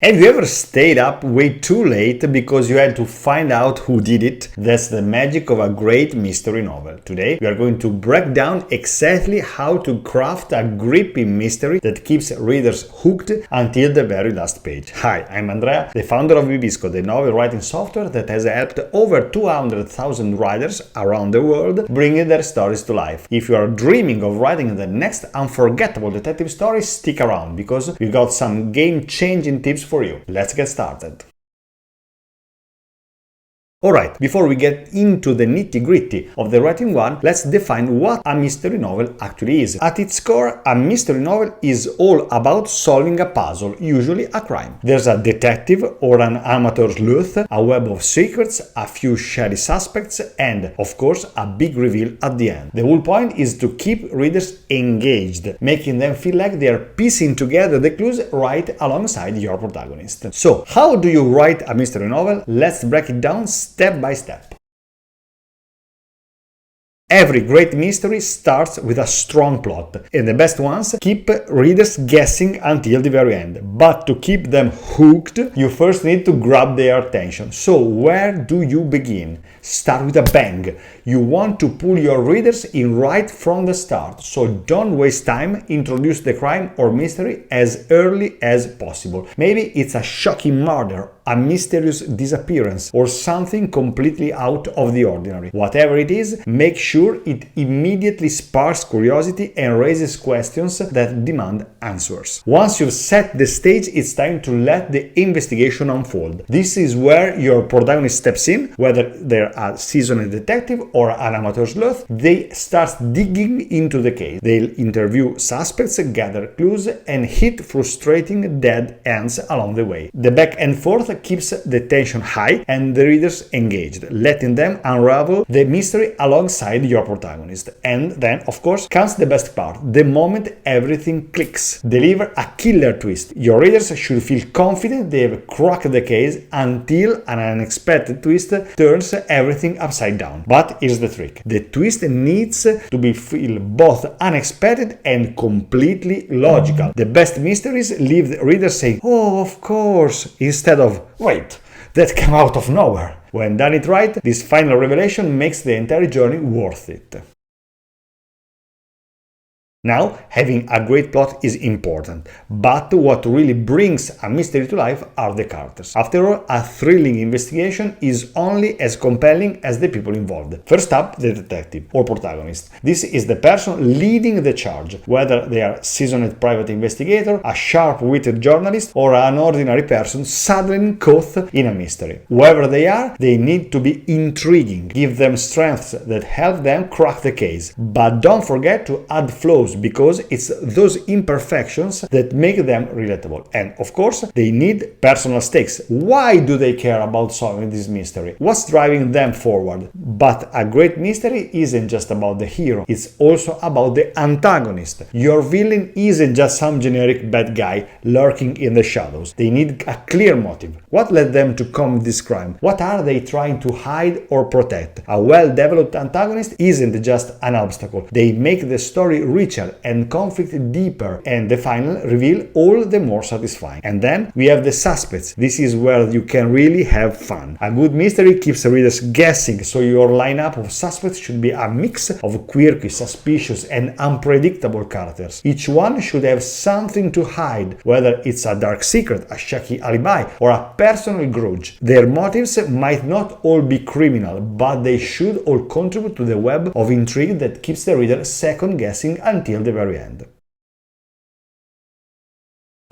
Have you ever stayed up way too late because you had to find out who did it? That's the magic of a great mystery novel. Today we are going to break down exactly how to craft a grippy mystery that keeps readers hooked until the very last page. Hi, I'm Andrea, the founder of Bibisco, the novel writing software that has helped over 200,000 writers around the world bringing their stories to life. If you are dreaming of writing the next unforgettable detective story, stick around because we got some game-changing tips for you. Let's get started. Alright, before we get into the nitty-gritty of the writing one, let's define what a mystery novel actually is. At its core, a mystery novel is all about solving a puzzle, usually a crime. There's a detective or an amateur sleuth, a web of secrets, a few shady suspects, and, of course, a big reveal at the end. The whole point is to keep readers engaged, making them feel like they are piecing together the clues right alongside your protagonist. So, how do you write a mystery novel? Let's break it down step by step. Every great mystery starts with a strong plot, and the best ones keep readers guessing until the very end. But to keep them hooked, you first need to grab their attention. So where do you begin? Start with a bang. You want to pull your readers in right from the start, so don't waste time, introduce the crime or mystery as early as possible. Maybe it's a shocking murder, a mysterious disappearance, or something completely out of the ordinary. Whatever it is, make sure it immediately sparks curiosity and raises questions that demand answers. Once you've set the stage, it's time to let the investigation unfold. This is where your protagonist steps in, whether they're a seasoned detective or an amateur sleuth. They start digging into the case. They'll interview suspects, gather clues, and hit frustrating dead ends along the way. The back and forth keeps the tension high and the readers engaged, letting them unravel the mystery alongside your protagonist. And then, of course, comes the best part, the moment everything clicks. Deliver a killer twist. Your readers should feel confident they have cracked the case until an unexpected twist turns everything upside down. But here's the trick. The twist needs to feel both unexpected and completely logical. The best mysteries leave the reader saying, "Oh, of course," instead of, "Wait, that came out of nowhere." When done it right, this final revelation makes the entire journey worth it. Now, having a great plot is important, but what really brings a mystery to life are the characters. After all, a thrilling investigation is only as compelling as the people involved. First up, the detective or protagonist. This is the person leading the charge, whether they are a seasoned private investigator, a sharp-witted journalist, or an ordinary person suddenly caught in a mystery. Whoever they are, they need to be intriguing, give them strengths that help them crack the case. But don't forget to add flaws, because it's those imperfections that make them relatable. And of course, they need personal stakes. Why do they care about solving this mystery? What's driving them forward? But a great mystery isn't just about the hero, it's also about the antagonist. Your villain isn't just some generic bad guy lurking in the shadows. They need a clear motive. What led them to commit this crime? What are they trying to hide or protect? A well-developed antagonist isn't just an obstacle. They make the story richer and conflict deeper, and the final reveal all the more satisfying. And then we have the suspects. This is where you can really have fun. A good mystery keeps readers guessing, so your lineup of suspects should be a mix of quirky, suspicious, and unpredictable characters. Each one should have something to hide, whether it's a dark secret, a shaky alibi, or a personal grudge. Their motives might not all be criminal, but they should all contribute to the web of intrigue that keeps the reader second-guessing until the very end.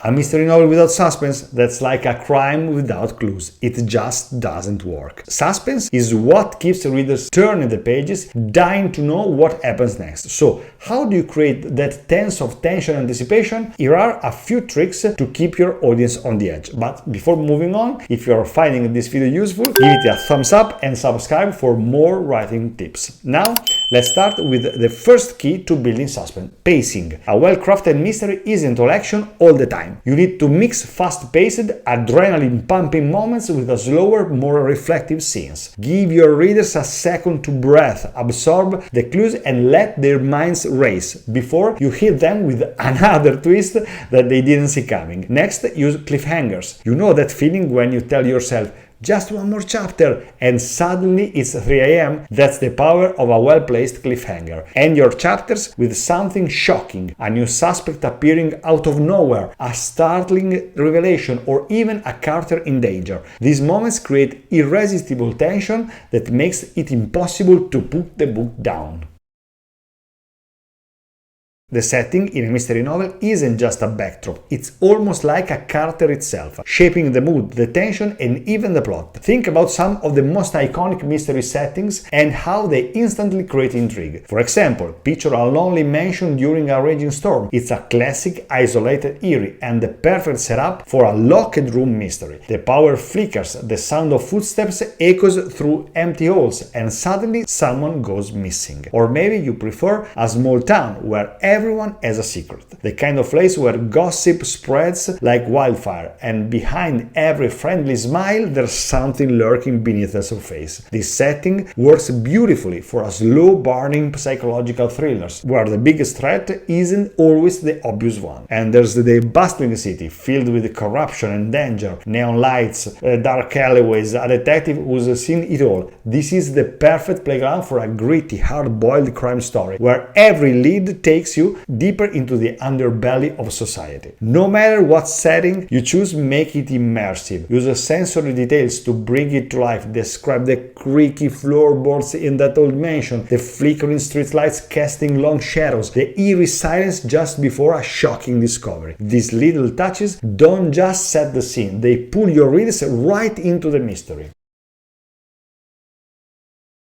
A mystery novel without suspense, that's like a crime without clues. It just doesn't work. Suspense is what keeps readers turning the pages, dying to know what happens next. So, how do you create that sense of tension and anticipation? Here are a few tricks to keep your audience on the edge. But before moving on, if you are finding this video useful, give it a thumbs up and subscribe for more writing tips. Now, Let's start with the first key to building suspense: pacing. A well-crafted mystery isn't all action all the time. You need to mix fast-paced, adrenaline-pumping moments with a slower, more reflective scenes. Give your readers a second to breathe, absorb the clues, and let their minds race before you hit them with another twist that they didn't see coming. Next, use cliffhangers. You know that feeling when you tell yourself, just one more chapter, and suddenly it's 3 a.m. That's the power of a well-placed cliffhanger. End your chapters with something shocking, a new suspect appearing out of nowhere, a startling revelation, or even a character in danger. These moments create irresistible tension that makes it impossible to put the book down. The setting in a mystery novel isn't just a backdrop, it's almost like a character itself, shaping the mood, the tension, and even the plot. Think about some of the most iconic mystery settings and how they instantly create intrigue. For example, picture a lonely mansion during a raging storm. It's a classic, isolated, eerie, and the perfect setup for a locked room mystery. The power flickers, the sound of footsteps echoes through empty halls, and suddenly someone goes missing. Or maybe you prefer a small town where everyone has a secret. The kind of place where gossip spreads like wildfire, and behind every friendly smile there's something lurking beneath the surface. This setting works beautifully for a slow-burning psychological thrillers, where the biggest threat isn't always the obvious one. And there's the bustling city, filled with corruption and danger, neon lights, dark alleyways, a detective who's seen it all. This is the perfect playground for a gritty, hard-boiled crime story, where every lead takes you deeper into the underbelly of society. No matter what setting you choose, make it immersive. Use sensory details to bring it to life. Describe the creaky floorboards in that old mansion, the flickering streetlights casting long shadows, the eerie silence just before a shocking discovery. These little touches don't just set the scene, they pull your readers right into the mystery.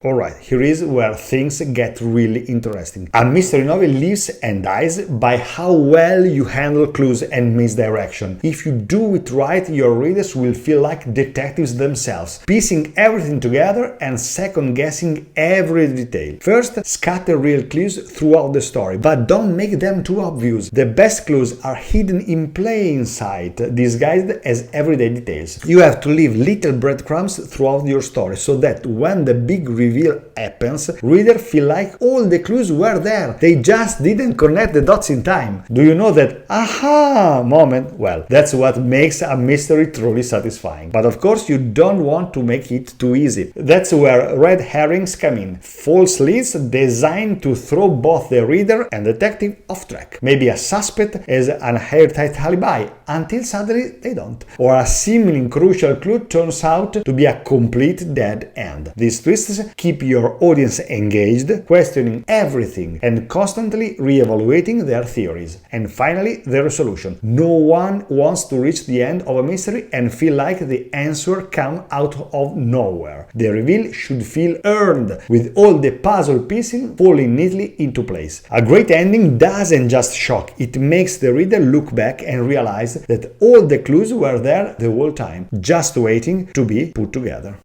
Alright, here is where things get really interesting. A mystery novel lives and dies by how well you handle clues and misdirection. If you do it right, your readers will feel like detectives themselves, piecing everything together and second-guessing every detail. First, scatter real clues throughout the story, but don't make them too obvious. The best clues are hidden in plain sight, disguised as everyday details. You have to leave little breadcrumbs throughout your story, so that when the big reveal happens, readers feel like all the clues were there. They just didn't connect the dots in time. Do you know that aha moment? Well, that's what makes a mystery truly satisfying. But of course, you don't want to make it too easy. That's where red herrings come in. False leads designed to throw both the reader and detective off track. Maybe a suspect has an airtight alibi until suddenly they don't. Or a seemingly crucial clue turns out to be a complete dead end. These twists keep your audience engaged, questioning everything and constantly re-evaluating their theories. And finally, the resolution. No one wants to reach the end of a mystery and feel like the answer come out of nowhere. The reveal should feel earned, with all the puzzle pieces falling neatly into place. A great ending doesn't just shock, it makes the reader look back and realize that all the clues were there the whole time, just waiting to be put together.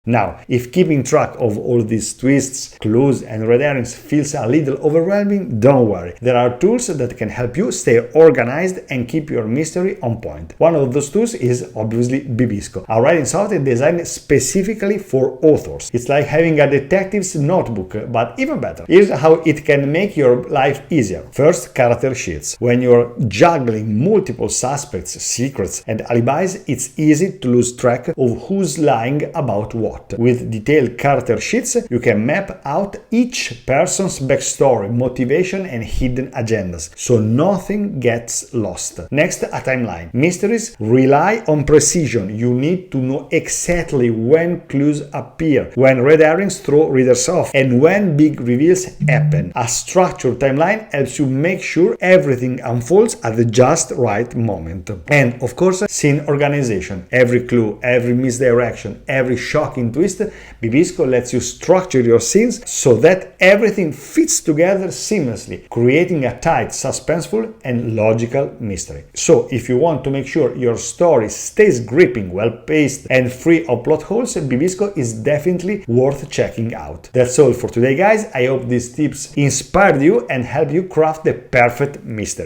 Now, if keeping track of all these twists, clues and red herrings feels a little overwhelming, don't worry. There are tools that can help you stay organized and keep your mystery on point. One of those tools is obviously Bibisco, a writing software designed specifically for authors. It's like having a detective's notebook, but even better. Here's how it can make your life easier. First, character sheets. When you're juggling multiple suspects, secrets, and alibis, it's easy to lose track of who's lying about what. With detailed character sheets, you can map out each person's backstory, motivation, and hidden agendas, so nothing gets lost. Next, a timeline. Mysteries rely on precision. You need to know exactly when clues appear, when red herrings throw readers off, and when big reveals happen. A structured timeline helps you make sure everything unfolds at the just right moment. And of course, scene organization. Every clue, every misdirection, every shocking shocking twist, Bibisco lets you structure your scenes so that everything fits together seamlessly, creating a tight, suspenseful, and logical mystery. So, if you want to make sure your story stays gripping, well-paced, and free of plot holes, Bibisco is definitely worth checking out. That's all for today, guys. I hope these tips inspired you and helped you craft the perfect mystery.